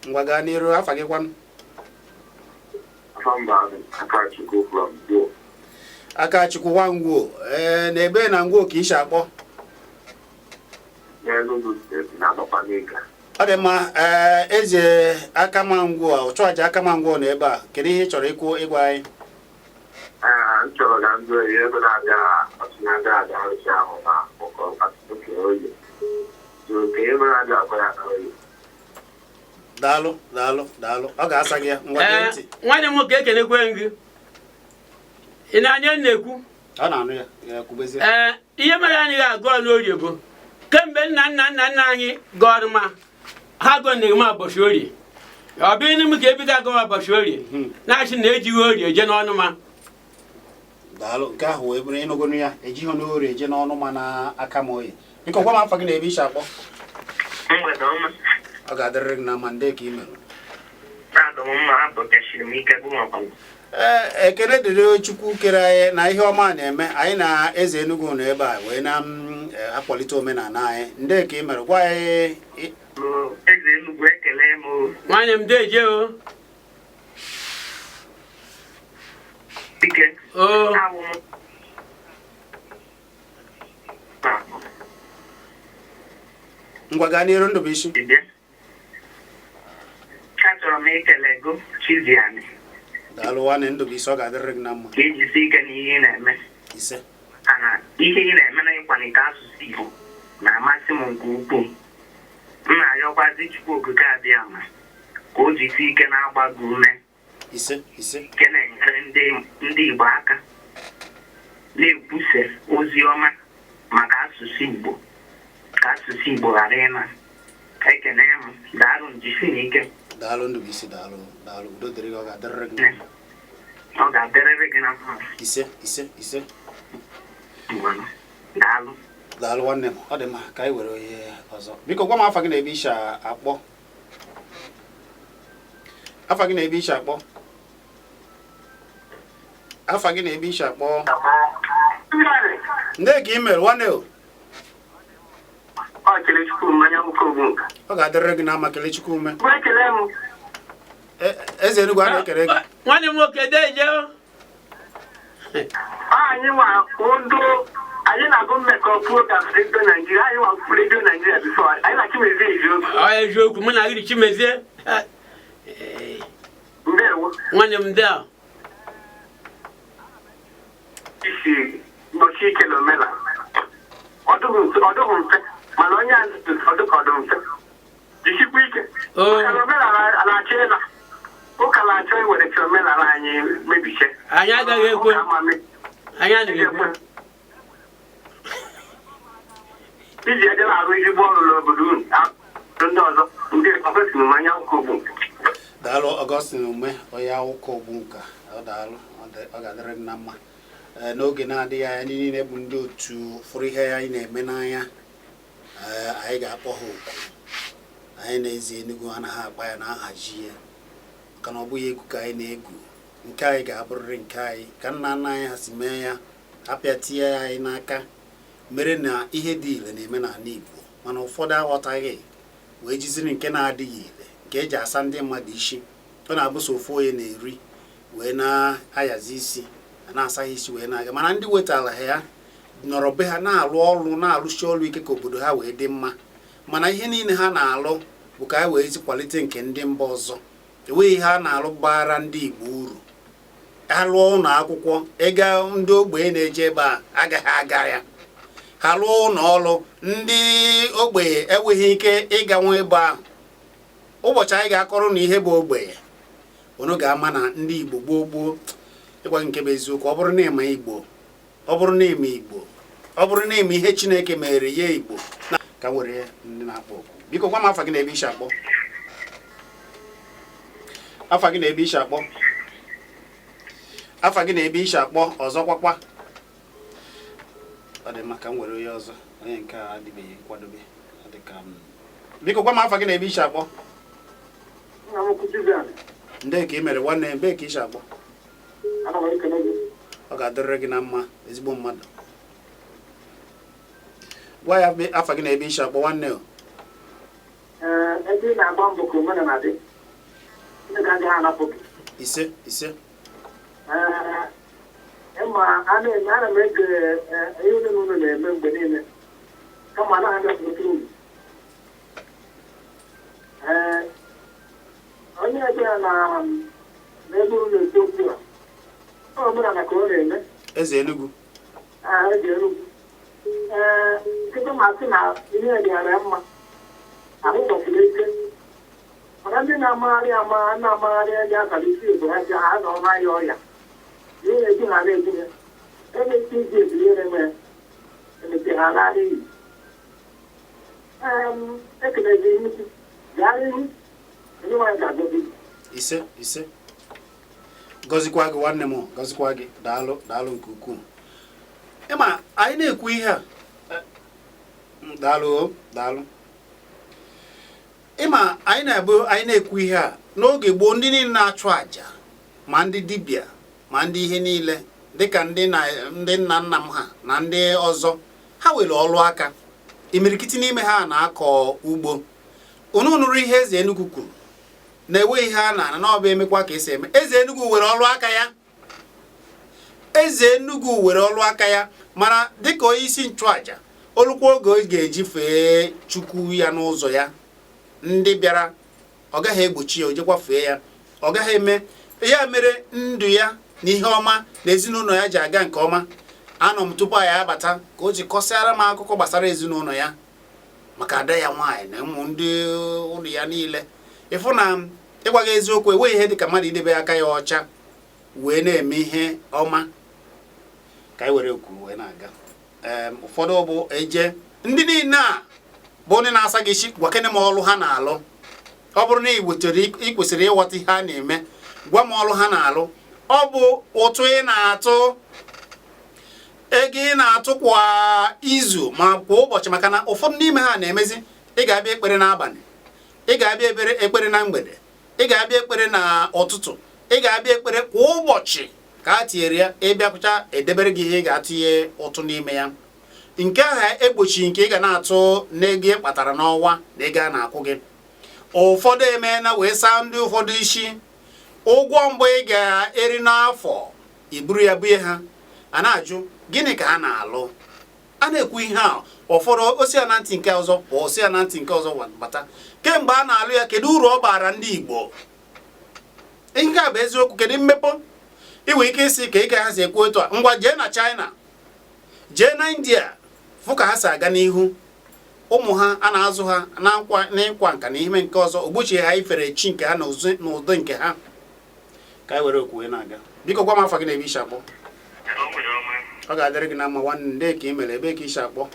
ngwa gaa n'iru afa gị kwanụ Akachukwu Nwangwo na ebe na ngwo ka isi akpọ ọ dị mma eze Akamangwo Chụaja Akamangwo na ebe a kedu ihe ị chọrọ ịgwa anyị chọrọ ka ndị oyi ebe na-abịa ọtụnyaga aga arụsị ahụ na oke oyi ka ebe na-abịa akwa ya oyi daalụ ọ ga-asa gị ya ngwa gee ntị nwanne m nwoke ekelekwe gị ị na-anya na-ekwu ọ na-anụ ya kwubezie ihe mere anyị ga-agụ n'orie bụ kemgbe nna anyị gọrọ ma ha gọnere m ụbọchị orie ọ bụ ịnụ m ka ebido agụwa ụbọchị orie na-achị na ejighị orie eje n'ọnụ ma daalụ nke ahụ wee bụrụ ịnụgonu ya ejighị n'orie eje n'ọnụ ma na aka m oyi biko gwa m afa gị na ebe isi akpọ ọ ga-adịrịrị gị na ma ndị ka ị mere ekele dịrị Chukwu kere anyị na ihe ọma na-eme anyị na eze Enugu nọ ebe a wee na-akwalite omenala anyị ndị ka ị mere gwa anyị nwanne m deje o ngwa gaa n'iru Ndụbụisi achọrọ m ikele go Chiziani daalụ nwanne Ndụbụisi ọ ga-adịrị gị na mma ka ejisi ike n'ihe ị na-eme ise ihe ị na-eme na ịkwalite asụsụ Igbo na-amasị m nke ukwuu. M na-arịọkwazi Chukwu okike abịa ama ka o jisi ike na-agbago ume ise nke na-enyere ndị Igbo aka na-ekwusa ozi ọma maka asụsụ Igbo ka asụsụ Igbo ghara ịna. Ekene m daalụ njisi n'ike. daalụ Ndụbụisi daalụ udo dịrị gị ọ ga-adịrịrị gị ọ ga-adịrịrị gị na mma. ise daalụ nwanne m ọ dị mma ka anyị were onye ọzọ biko gwa m afa gị na ebe isi akpọ afa gị na ebe isi akpọ ndị ka ị mere nwanne o ọ ga-adịrịrị gị na mma Kelechukwu ume eze Enugu a na-ekere gị nwanne m nwoke deje anyị nwa odo anyị na-agụ mmekọ program redio Naijiria anyị nwa redio Naijiria bifo anyị na Chimezie eziokwu eziokwu mụ na gị Chimezie ndewo nwanne m ndị a isi ụbọchị ikele omela ọdụghị mfe mana onye ọdụ mfe jisikwa ike ụkala omenala na-achọ ịla ụka na-achọ iwere omenala anyị mebiche anyị agaghị ekwe iji eje na-arụ ezigbo ọrụ n'obodo unu ndị ọzọ ndị ọgọstin mmanya ụka ogbu daalụ Ọgọstin ume onye ụka ogbu nka ọ daalụ ọ ga-adịrị gị na mma n'oge na-adịghị anya niile bụ ndị otu fụrụ ihe anyị na-eme n'anya anyị ga-akpọ ha oku anyị na-eze Enugu anaghị akpa ya na nhazi ya maka na ọ bụghị egwu ka anyị na-egwu nke anyị ga-abụrịrị nke anyị ka nna nna anyị ha si mee ya apịa tie ya anyị n'aka mere na ihe dị ile na-eme n'ala Igbo mana ụfọdụ aghọtaghị wee jiziri nke na-adịghị ile nke eji asa ndị mmadụ isi ọ na-abụso ofu onye na-eri wee na-ahazi isi na-asaghị isi wee na-aga mana ndị wetara ha ya nọrọ be ha na-alụ ọrụ na-alụsi ọrụ ike ka obodo ha wee dị mma mana ihe niile ha na-alụ bụ ka anyị wee kwalite nke ndị mba ọzọ enweghị ihe a na-alụ gbara ndị Igbo uru ha lụọ ụlọ akwụkwọ ịga ndị ogbenye na-eje ebe a agaghị aga ya ha lụọ ụlọ ọrụ ndị ogbenye enweghị ike ịganwe ebe ahụ ụbọchị anyị ga-akọrọ na ihe bụ ogbenye unu ga-ama na ndị Igbo gboo ịgwa nke bụ eziokwu ọ bụrụ na ịma Igbo ọ bụrụ na ime Igbo ọ bụrụ na ime ihe Chineke mere ya Igbo ka were ndị na-akpọ okwu biko gwa m afa gị na ebe isi akpọ afa gị na ebe isi akpọ afa gị na ebe isi akpọ ọzọ kwakwa ọ dị maka m were onye ọzọ onye nke a adịbeghị nkwadobe biko gwa m afa gị na ebe isi akpọ ndị ka ị mere nwanne ebe ka isi akpọ ọ ga-adịrịrị gị na mma ezigbo mmadụ gwa ya afa gị na ebe isi akpọ nwanne o ebe ị na-agba mbọ ka omenala dị ndị ga-agaghị anapụ gị ise ana m ege ihe unu n'ụlọ na-eme mgbe niile kama anaghị abịapụta unu onye ebe ya n'ebe unu na-ekwu okwu a omenala ka ọ na-eme eze Enugu eze Enugu nkịta masị na ihe dịara mma ahụ tọsiri ike mana ndị na-amagharị ndị akalisi Igbo ha ji ha nọ n'ahịa ọrịa ihe na-eji ha na-eji ya emechi iji ebili na-eme emechi ha n'ahịa iyi ekelezi nnukwu gaa n'ihu ndị nwaanyị ga-agọzi ise gọzikwa gị nwanne m, gọzikwa gị. Daalụ nke ukwuu. Ịma anyị na-ekwu ihe a, daalụ. Ịma anyị na-ekwu ihe a n'oge gboo, ndị niile na-achụ àjà, ma ndị dibịa ma ndị ihe niile, dịka ndị nna nna m ha na ndị ọzọ, ha were ọlụ aka. Imirikiti n'ime ha na-akọ ugbo. Unu nụrụ ihe Eze Enugu kwuru na-ewe ihe a na n'ọba emekwa ka esi eme. Eze Enugu were ọlụ aka ya. Eze Enugu were ọlụ aka ya, mana dịka onye isi nchụàjà, olukwa oge ọ ga-eji fee Chukwu ya n'ụzọ ya. Ndị bịara, ọ gaghị egbochi ya, o jekwa fee ya, ọ gaghị eme ya. Mere ndụ ya na ihe ọma na ezinụlọ ya ji aga nke ọma. Anọ m tupu anyị abata ka o ji kọsịara m akụkọ gbasara ezinụlọ ya, maka ada ya nwaanyị na ụmụ ndị ụlọ ya niile. Ịfụ na ịgwaghị eziokwu, enweghị ihe dịka mmadụ idebe aka ya ọcha wee na-eme ihe ọma. Ka anyị were okwu wee na-aga. Ụfọdụ bụ eje ndị niile a bụ ndị na-asa gị isi, gwakene m ọlụ ha na-alụ. Ọ bụrụ na ị kwesịrị ịghọta ihe a na-eme, gwa m ọlụ ha na-alụ. Ọ bụ ụtụ ị na-atụ, ego ị na-atụ kwa izu ma kwa ụbọchị, maka na ụfọdụ n'ime ha na-emezi. Ị ga-abịa ekpere n'abalị, ị ga-abịa ekpere na mgbede, ị ga-abịa ekpere na ụtụtụ, ị ga-abịa ekpere kwa ụbọchị ka a tinyere ya. Ịbịakwụcha edebere gị ihe ị ga-atụnye ụtụ n'ime ya. Nke ahụ egbochi nke ị ga na-atụ n'ego ị kpatara n'ọnwa na ego a na-akwụ gị. Ụfọdụ emeela wee saa ndị ụfọdụ isi. Ụgwọ mbụ ị ga-eri n'afọ, iburu ya bunye ha. A na-ajụ gịnị ka a na-alụ. A na-ekwu ihe a, ụfọdụ osi ya na ntị nke ọzọ pụọ, osi ya na ntị nke ọzọ bata. Kemgbe a na-alụ ya, kedu uru ọ bara ndị Igbo? Ihe a bụ eziokwu. Kedu mmepe inwe ike isi ka ị ga-ahazi ekwu otu a? Ngwa jee na China, jee na India, fụ ka ha si aga n'ihu. Ụmụ ha a na-azụ ha n'ịkwa nka na ihe nke ọzọ, ogbochie ha ifere chi nke ha na ụdị nke ha. Ka anyị were okwu wee na-aga. Biko gwa m afọ gị na ebe isi akpọ. Ọ ga-adịrị gị na mma nwanne. Ndị ka ị mere, ebe ka isi akpọ?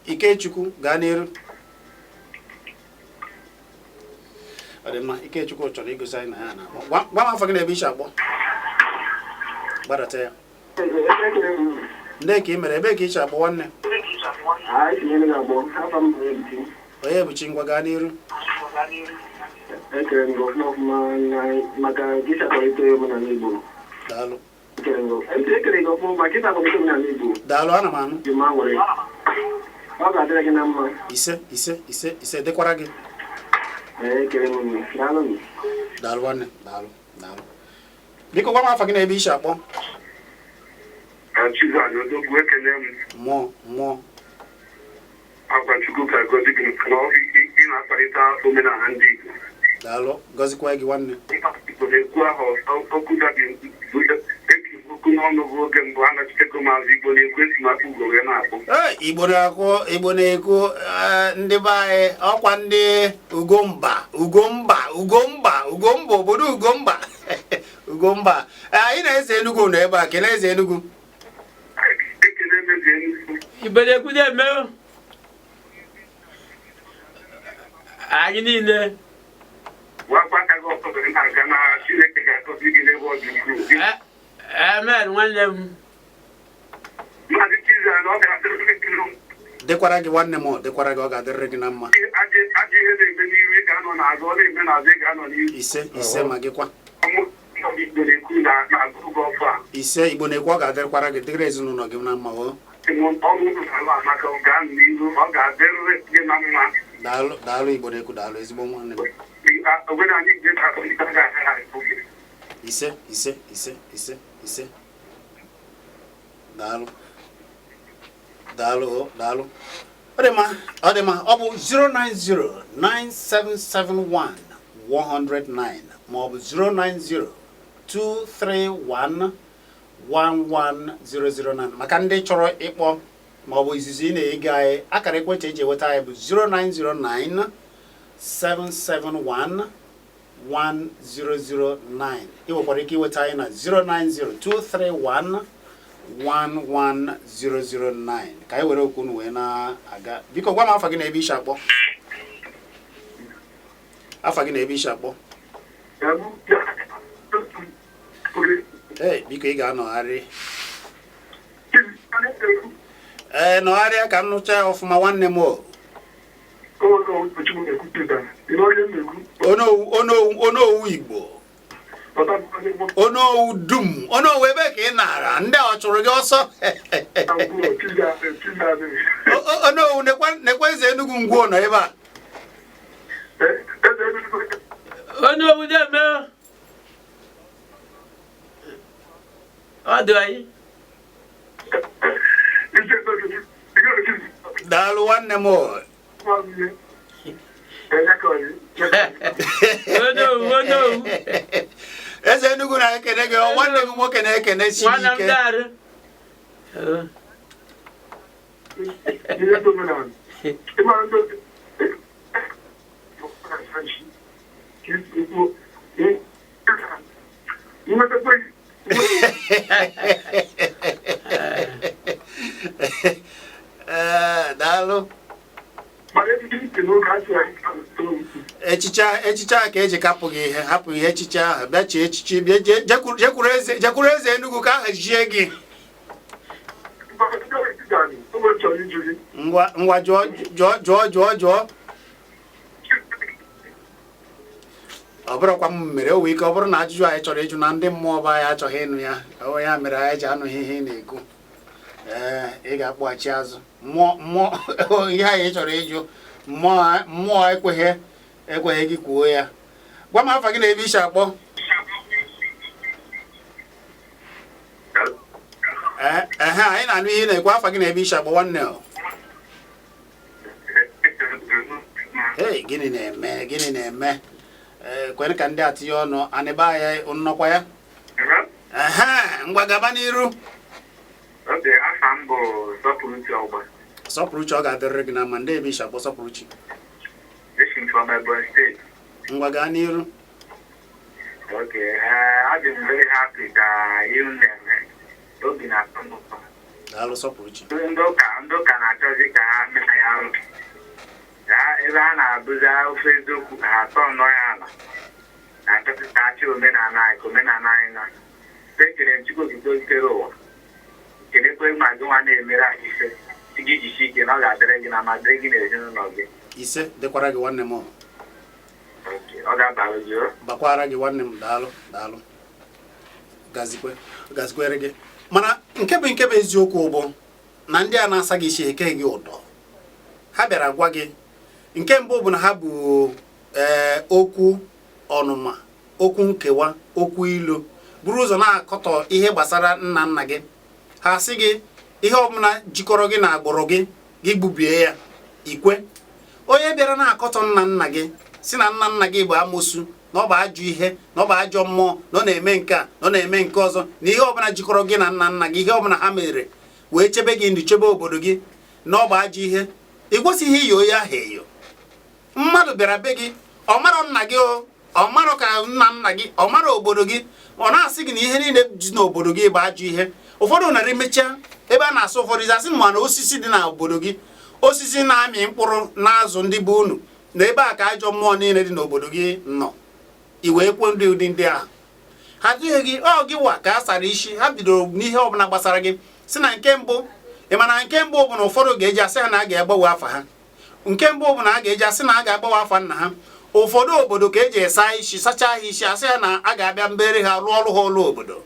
Ikechukwu, gaa n'iru. Ọ dị mma. Ikechukwu chọrọ igosi anyị na ya na-akpọ. Gwa m afọ gị na ebe isi akpọ. Gbadata ya. Ndị ka ị mere, ebe ka isi akpọ nwanne? Onye ebuchi, ngwa gaa n'iru. Ekere ngo ọfụma maka gịsa kọrịta ebe na n'Igbo. Daalụ. Ekere ngo ọfụma maka gịsa kọrịta ebe na n'Igbo. Daalụ, ana m anụ. Ọ ga-adịrị gị na mma. Ise dịkwara gị. Ekere m. Daalụ nwanne, daalụ. Biko gwa m afọ gị na ebe isi akpọ. Mmụọ. Chukwu ka gọzi gị na ị na-akparịta omenala ndị Igbo. Daalụ, gọzikwa gị nwanne. Igbo na-ekwu ahụ okwu dabi ekwu n'ọnụ bụ oge mbụ a nachitego maazị Igbo na-ekwu esimaka Ugo wee na-akpụ. Igbo na-ekwu ndị be anyị ọkwa ndị Ugomba, obodo Ugomba. Anyị na-eze Enugu nọ ebe a. Kelee eze Enugu. Ekele eze Enugu. Igbo na-ekwu na-eme anyị niile. Wakwa aka gị ọtọ na-aga na Chineke ga-akọzi gị n'ebe ọ dị ukwuu. Amen, nwanne m. Maazị Chizia na ọ ga-adịrị gị n'ihu. Dịkwara gị nwanne m, dịkwara gị, ọ ga-adịrị gị na mma. Ajọ ihe na-eme n'ihu, ị ga-anọ n'azụ, ọ na-eme n'azụ, ị ga-anọ n'ihu. Ise ma gịkwa. Igbo na-ekwu na-agụ gị ọfụ a. Ise Igbo na-ekwu ọ ga-adịrịkwara gị, dịrị ezinụlọ gị na mma. Ọnụ ụzọ amaka ọ ga-anọ n'ihu, ọ ga-adịrị gị na mma. Daalụ Igbo na-ekwu, daalụ ezigbo nwanne m. Ise. Daalụ. Ọ dị mma. Ọ bụ 09097711009 ma ọ bụ 09023111009 maka ndị chọrọ ịkpọ ma ọ bụ izizi ị na-ege anyị. Akara ekwentị eji eweta anyị bụ 09097711009. Ị nwekwara ike iweta anyị na 09023111009 ka anyị were okwu wee na-aga. Biko gwa m afọ gị na ebe isi akpọ. afa gị na ebe isi akpọ biko ị ga-anọgharị nọgharịa ka m nụcha ọfụma nwanne m onowu Igbo onowu dum onowu ebe ka ị nara ndị a ọ chụrụ gị ọsọ onowu nekwe eze Enugu ngwuo nọ ebe a onowu deme ọ dị anyị daalụ nwanne m onowu eze Enugu na-ekene gị nwanne gị nwoke na-ekene si ike daalụ echiche a ka eji kapụ gị ihe hapụ ihe echiche ahụ bịa chie echiche jekwuru eze Enugu ka aha jie gị ngwa jụọ ọ bụrụkwa m mere o wee ike ọ bụrụ na ajụjụ anyị chọrọ ịjụ na ndị mmụọ bụ anyị achọghị ịnụ ya ya mere anyị ji anụghị ihe ị na-ekwu ị ga-akpọghachi azụ mmụọ ihe anyị chọrọ ịjụ mmụọ ekweghị gị kwuo ya gwa m afa gị na ebe isi akpọ anyị na-anụ ihe na-ekwu afa gị na ebe isi akpọ nwanne gịnị na-eme kwere ka ndị a tinye ọnụ anịba ya nnọkwa ya ngwa gaba n'iru Sọpụrụchi ọ ga-adịrịrị gị na ma ndị ebe isi akpọ Sọpụrụchi ngwa gaa n'iru daalụ Sọpụrụchi ndị ụka na-achọzi ka ha mee ya arụ ebe a na-abụzi ofe eziokwu ka ha atọ nnọọ ya ala na-achọpụtachi omenala anyị ka omenala anyị na ekele Chukwu okike kere ụwa kelekwe ma gị nwa na-emere anyị ife gị jisi ike na ọ ga-adịrị gị na ma dịrị gị na ezinụlọ gị ise dịkwara gị nwanne m ọ ga-abara gị bakwara gị nwanne m daalụ gazikwere gị mana nke bụ eziokwu bụ na ndị a na-asa gị isi eke gị ụdọ ha bịara gwa gị nke mbụ bụ na ha bụ okwu ọnụma okwu nkewa okwu ilu buru ụzọ na-akọtọ ihe gbasara nna nna gị ha sị gị ihe ọbụla jikọrọ gị na agbụrụ gị gị gbubie ya ikwe onye bịara na-akọtọ nna nna gị si na nna nna gị bụ amosu na ọ bụ ajọ ihe na ọ bụ ajọ mmụọ na ọ na-eme nke a na ọ na-eme nke ọzọ na ihe ọbụla jikọrọ gị na nna nna gị ihe ọbụla ha mere wee chebe gị ndụ chebe obodo gị na ọ bụ ajọ ihe ị kwesịghị iyo ya ahụ eyo mmadụ bịara be gị ọ marọ nna gị ọ marọ ka nna nna gị ọ marọ obodo gị ọ na-asị gị na ihe niile ji n'obodo gị bụ ajọ ihe ụfọdụ nara emechaa ebe a na-asụ ụfọdụ asị ma na osisi dị n'obodo gị osisi na-amị mkpụrụ na-azụ ndị bụ unu na ebe a ka ajọ mmụọ niile dị n'obodo gị nọ i wee kwuo ụdị ndị ahụ ha dịghị gị ọ gị wa ka a sara isi ha bidoro n'ihe ọbụla gbasara gị si na nke mbụ ị ma na nke mbụ bụ na ụfọdụ ga-eji asị ha na a ga-agbanwe afa ha nke mbụ bụ na a ga-eji asị na a ga-agbanwe afa nna ha ụfọdụ obodo ka eji esa isi sachaa ha isi asị ha na a ga-abịa mbere ha rụọ ọrụ ha ọrụ obodo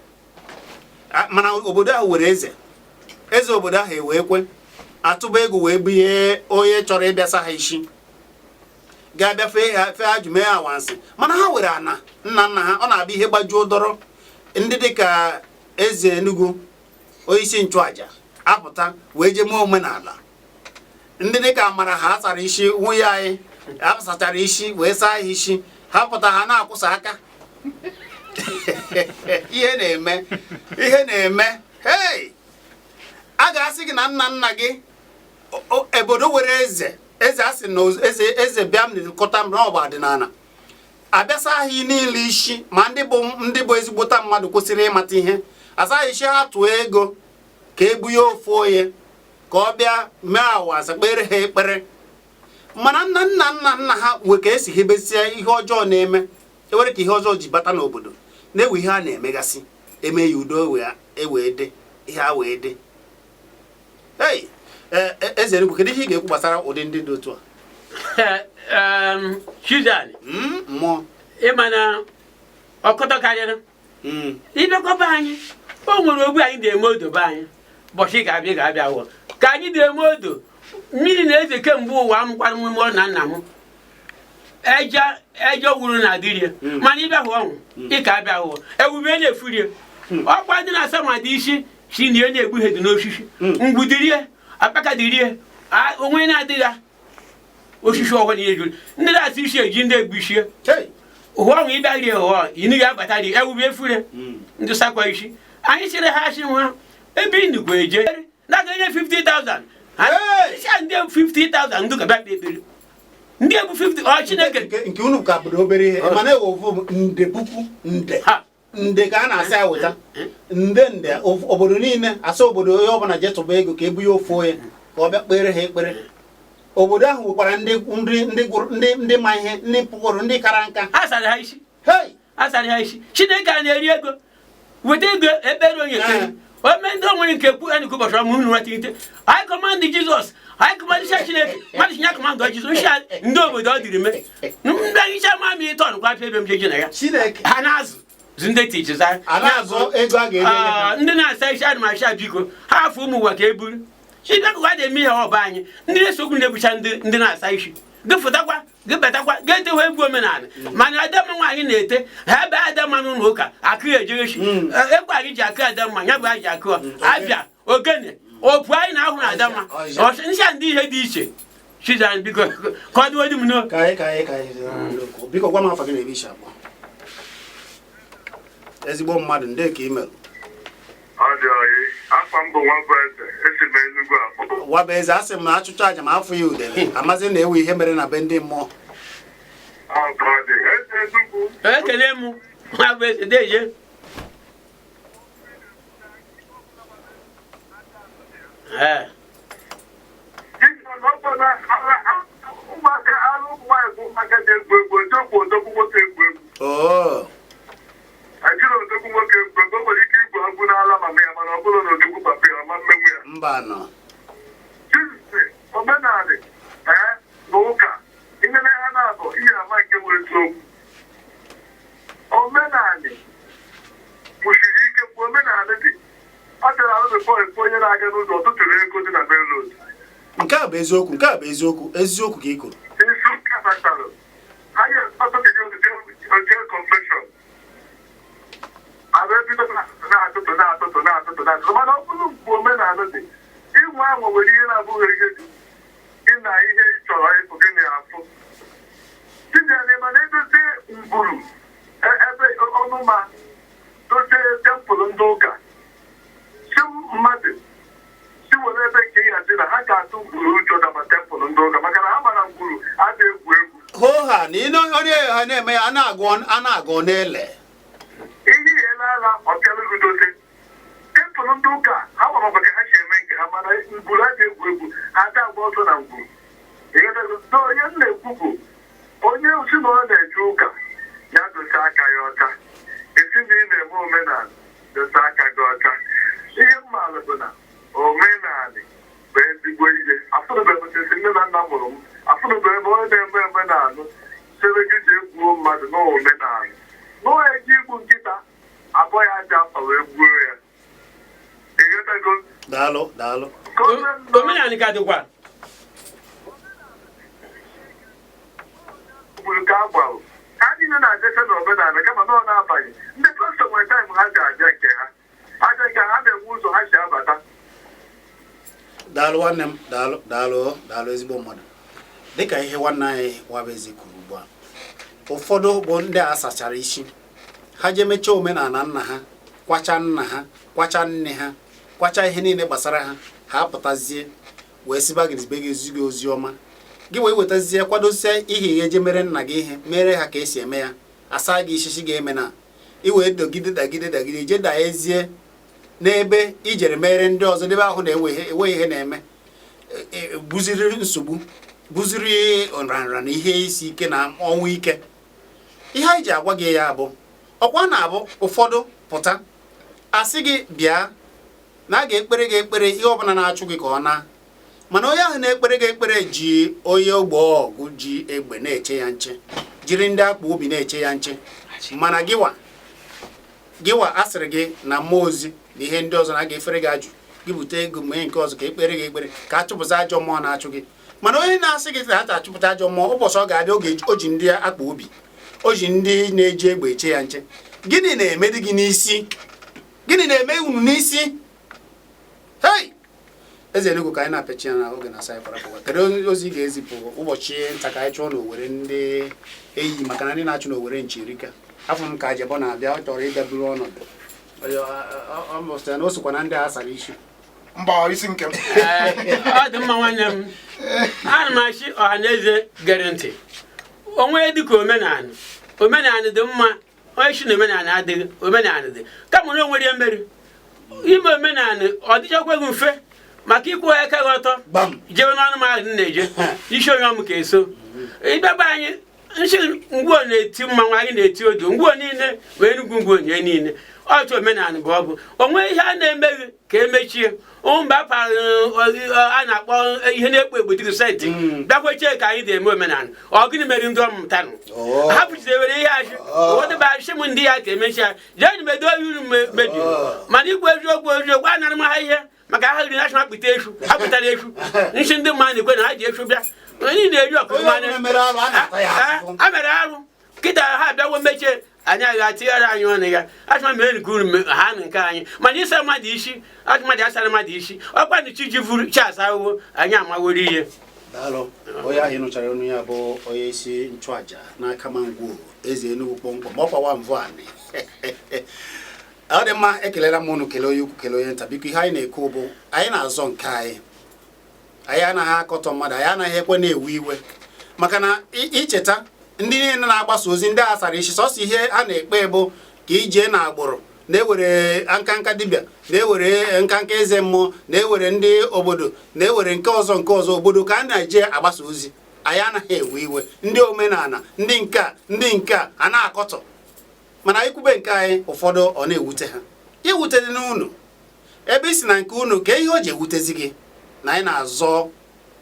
mana obodo ahụ were eze obodo ahụ ewee kwe atụba ego wee bunye onye chọrọ ịbịasa ha isi ga-abịa fee ha jụ mee ha awansị mana ha were ana nna nna ha ọ na-abịa ihe gbajuo dọrọ ndị dịka eze Enugu onyeisi nchụaja apụta wee jee mee omenala ndị dịka amara ha sara isi nwunye anyị apụsachara isi wee saa ha isi ha pụta ha na-akwụsa aka ihe na-eme hey a ga-asị gị na nna nna gị obodo were eze asị na eze bịa m na-ekọta m n'ọgba ọdịnala abịasa ahịa niile isi ma ndị bụ ezigbota mmadụ kwesịrị ịmata ihe asaghị isi ha tụọ ego ka ebunye ofu onye ka ọ bịa mee awaza kpere ha ekpere mana nna ha nwe ka esi hebesia ihe ọjọọ na-eme ewere ka ihe ọjọọ ji bata n'obodo na-ewe ihe a na-emegasị eme ya udo ewee dị ihe a wee dị. Hey, eze Enugu, kedu ihe ị ga-ekwu gbasara ụdị ndị dị otu a? Susan, mmụọ ịma na ọkọtọ karịrị ibekọba anyị o nwere ogbu anyị dị eme odo be anyị bọchị ga-abịa wụ ka anyị dị eme odo mmiri na-eze kemgbe ụwa m gwara m na nna m eje wuru na adịrie mana ịbịa hụ ọnwụ ịka abịa hụ ewube na-efurie ọkwa ndị na-asa ma dị isi si na ihe na-egbu ihe dị n'osisi ngwudirie akpakadirie onwe na-adịgha osisi ọhụrụ na ihe juru ndị na-asa isi eji ndị egbu isie hụ ọnwụ ịbịa rie hụọ yini ga-abata ri ewube efure ndị sakwa isi anyị sịrị ha asị nwa ebe inugwu eje na-aga-enye 50,000 ndị 50,000 ndị gaba ekpere ndị ebu 50 ọ Chineke nke unu ka bụrụ obere ihe mana ewofu nde puku nde ka a na-asị awụta nde obodo niile asa obodo onye ọbụla je tụba ego ka ebu ya ofu onye ka ọ bịa kpere ha ekpere. Obodo ahụ nwekwara ndị ma ihe ndị pụrụ ndị kara nka a sara ha isi Chineke a na-eri ego weta ego ekpere onye ome ndị onwere nke kwu enyi ụbọchị ọmụ unu nwata I command Jesus I command Chineke mmadụ chinya command Jesus ndị obodo ọ dịrị me ndị hicha mamị ịtọ ọnụ kwa ebe m jeje na ya ha na-azụ ndị tiches ndị na-asa isi adị masha biko ha afọ ụmụ ụwa ka e buru Chineke ga na-eme ihe ọba anyị ndị na-esokwu na-ebucha ndị na-asa isi gị fụtakwa gị betakwa ga-etewe egwu omenala mana adamma nwaanyị na-ete ha ebe adamma n'ụlọ ụka akụ ejerechi egwu anyị ji akụ adamma ya bụ anyị ji akụ abịa ogene opu anyị na-ahụ na adamma ncha ndị ihe dị iche Chizan biko ka ọ dịwodi m n'o biko gwa m afọ gị na-ebe isi abụọ ezigbo mmadụ ndị ka imelụ Wabeze asị m na achụchụ aja ma afọ ya udele amazi na ewe ihe mere na be ndị mmụọ. Ekele m Wabeze deje mba nọ omenala bụ ụka ihe ha na-abụ ihe ama nke nwere eziokwu. Omenala kwụsiri ike bụ omenala dị ọ chọrọ ahụ mepọ efe onye na-aga n'ụzọ ọtụtụ ego dị na belod. Nke a bụ eziokwu eziokwu ka ị kwuru. Isu kabatara anyị ọtụtụ oje konfeshọn abụ ebido na-atụtụ mana ọ bụrụ mgbe omenala dị inwe ahụ nwere ihe na-abụghị ihe dị gị na ihe ị chọrọ ịfụ gị na-afụ tinyere mana edozie ngwuru ebe ọnụma dozie tempụl ndị ụka si mmadụ si were ebe nke ya dị na ha ga-atụ ngwuru ụjọ dama tempụl ndị ụka maka na ha mara ngwuru a na-egwu egwu hoo ha na onye ha na-eme ya a na-agụ n'ele ihe ihela ala ọbịalugodote tempụl ndị ụka ha gwara maka ha si eme nke ha mana ngwuru a na-egwu egwu ha ada agba ọsọ na ngwuru onye m na-ekwu bụ onye si na ọ na-eje ụka ya dosa aka ya ọcha esi na ị na-eme omenala dosa aka gị ọcha. Ihe mmalụ bụ na omenala bụ ezigbo ihe afụrụbebụtesi nne na nna mụrụ m afụrụbe ebe onye na-eme omenala sere gị ji egbuo mmadụ n'omenala n'ụwa eji igbu nkịta abụọ ya aja afa wee gbuo ya. Ịghọtago? Daalụ omenala ka dịkwa gburu ka a gbarụ ha niile na-ajacha na omenala kama na ọ na-abanye ndị pastọ nwere taịm ha ji aja nke ha aja nke ha na-enwe ụzọ ha si abata. Daalụ nwanne m daalụ ezigbo mmadụ dịka ihe nwanne anyị Wabeze kwuru ugbu a ụfọdụ bụ ndị a sachara isi ha je mechaa omenala nna ha kwacha nna ha kwacha nne ha kwacha ihe niile gbasara ha ha pụtazie wee sibagizibeghị ozi ọma gị wee wetazie kwadozie ihe ihe je mere nna gị ihe mere ha ka esi eme ya asa gị ishishi ga-eme na iwee dagide je daezie n'ebe ijere mere ndị ọzọ debe ahụ na-enwe ihe na-eme buziri nsogbu bụziri nranra na ihe isi ike na ọnwụ ike. Ihe anyị ji agwa gị ya bụ ọkwa na-abụ ụfọdụ pụta asị gị bịa na a ga-ekpere gị ekpere ihe ọbụla na-achụ gị ka ọ na, mana onye ahụ na-ekpere gị ekpere ji onye ogbe ọgụ ji egbe na-eche ya nche, jiri ndị akpa obi na-eche ya nche, mana gịwa asịrị gị na mmụọ ozi na ihe ndị ọzọ na a ga-efere gị ajụ gị bute ego mee nke ọzọ ka ekpere gị ekpere ka a chụpụta ajọ mmụọ na-achụ gị. Mana onye na-asị gị na achụpụta ajọ mmụọ ụbọchị ọ ga-abịa o ji ndị akpa obi, o ji ndị na-eji egbe eche ya nche. Gịnị na-eme dị gị n'isi? Gịnị na-eme unu n'isi? Hei! Eze Enugu ka anyị na-apịachi ya na oge na saịpara pụwa. Kedu ozi ga-ezipụ ụbọchị nta ka anyị chụọ n'Owere ndị eyi, maka na ndị na-achụ n'Owere nchirika afọ m ka Ajebo na-abịa, ọ chọrọ ịbịa buru ọnọdụ na o sokwa na ndị a sara isi mba isi nke m. Ọ dị mma nwanne m, ana m achị ọha na eze gere ntị. Onwe dịka omenala dị mma, onye chi na omenala adịghị, omenala dị kama na onwere mmeri ime omenala ọ dịchakwa gị mfe maka ikwu aka gị ọtọ jebe n'ọnụ mahadum na-eje isi onye ọmụ ka eso ịbịaba anyị nchi ngwuo na-eti mmanwụ, anyị na-eti odo ngwuo niile wee Enugu ngwuo nye niile. Ọchụ omenala bụ ọ bụ onwe ihe a na-emeghị ka emechie mgbe a na-akpọ ihe na-ekpo egbo dịgị senti bịakwechie ka anyị ga-eme omenala. Ọ gịnị mere ndị ọmụtanụ ha pụchidewere ihe achị ụfọdụba achị m ndị ya ka emechi ya jee medo uru mebi, mana ikwu eziokwu a nara m ha ihe maka ha riri national kpụta efu ha pụtara efu nchi ndị mmadụ na-ekwe na ha ji efu bịa onye na-eri ọkụmanya a mere arụ kịta ha bịawo mechie anyị agha atighara anyị ọnụ ya achụma mere nke uru ha na nke anyị, mana ịsa mmadụ isi achụmadị asara mmadụ isi ọkwa na chi ji vuru chi asa ahụhụ anyị amaworo ihe. Daalụ. Onye ahụ nụchara ọnụ ya bụ onye isi nchụaja n'aka Mangwo Eze Enugu kpọmkwem ọkwawa mvụ anị. Ọ dị mma, ekelela m unu, kelee onye ukwu kelee onye nta. Biko ihe anyị na-ekwu bụ anyị na-azọ nke anyị anaghị akọtọ mmadụ, anyị anaghị ekwe na-ewe iwe, maka na icheta ndị niile na-agbasa ozi ndị a sara isi sọsọ ihe a na-ekpe bụ ka ije na agbụrụ na-ewere nkanka dibịa, na-ewere nkanka eze mmụọ, na-ewere ndị obodo, na-ewere nke ọzọ obodo ka a na-eje agbasa ozi. Anyị anaghị ewe iwe, ndị omenala ndị nke a na-akọtọ, mana ikwube nke anyị ụfọdụ ọ na-ewute ha. Iwute dị n'unu ebe isi na nke unu ka ihe o ji ewutezi gị na anyị na-azọ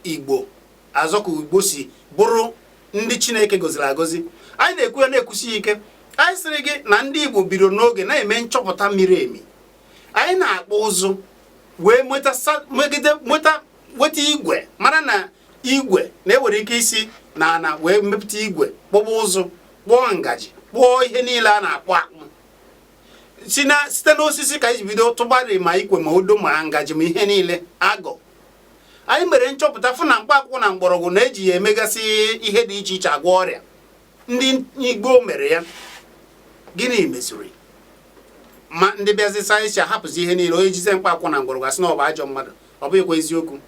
Igbo azọ ka Igbo si bụrụ ndị Chineke goziri agozi. Anyị na-ekwu ya na-ekwusi ike. Anyị sịrị gị na ndị Igbo bidoro n'oge na-eme nchọpụta miri emi. Anyị na-akpụ ụzụ wee nweta igwe, mara na igwe na-ewere ike isi na ana wee mepụta igwe, kpọba ụzụ, kpụọ ngaji, kpụọ ihe niile a na-akpụ akpụ site n'osisi ka anyị bido tụbarị ma ikwe ma odo ma ngaji ma ihe niile agọ. Anyị mere nchọpụta fụ na mkpaakwụkwọ na mgbọrọgwụ na-eji ya emegasị ihe dị iche iche agwọ ọrịa. Ndị Igbo mere ya. Gịnị meziri? Ma ndị bịazi sayensị ahapụzi ihe niile, onye jize mkpaakwụkwọ na mgbọrọgwụ asị na ọ bụ ajọ mmadụ, ọ bụghịkwa eziokwu.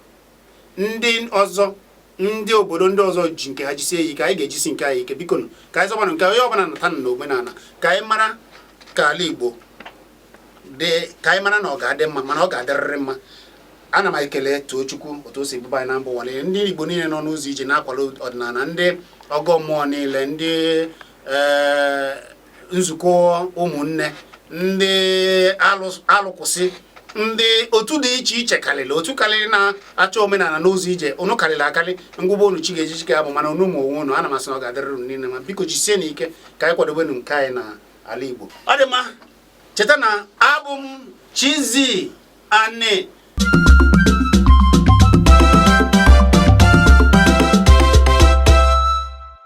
Ndị ọzọ, ndị obodo ndị ọzọ ji nke ha jisie ya ike, anyị ga-ejisi nke anyị ike. Biko ka anyị zọbanụ nke onye ọbụla nata na omenala, ka anyị mara ka ala Igbo dị, ka anyị mara na ọ ga-adị mma, mana ọ ga-adịrịrị mma. Ana m ekele Tochukwu otu o si bụba anyị na mba ụwa niile, ndị Igbo niile nọ n'ụzọ ije na-akwado ọdịnala, ndị ọgọ mmụọ niile, ndị nzukọ ụmụnne, ndị alụkwụsị, ndị otu dị iche iche karịrị, otu karịrị na-achọ omenala n'ụzọ ije. Unu karịrị akarị, ngwụba unu chi ga-eji chike abụ, mana unu ma onwe unu. Ana m asị na ọ ga-adịrịrị unu niile ma biko jisie n'ike ka anyị kwadobenu nke anyị na ala Igbo. Ọ dị mma, cheta na abụ m Chizzy Ani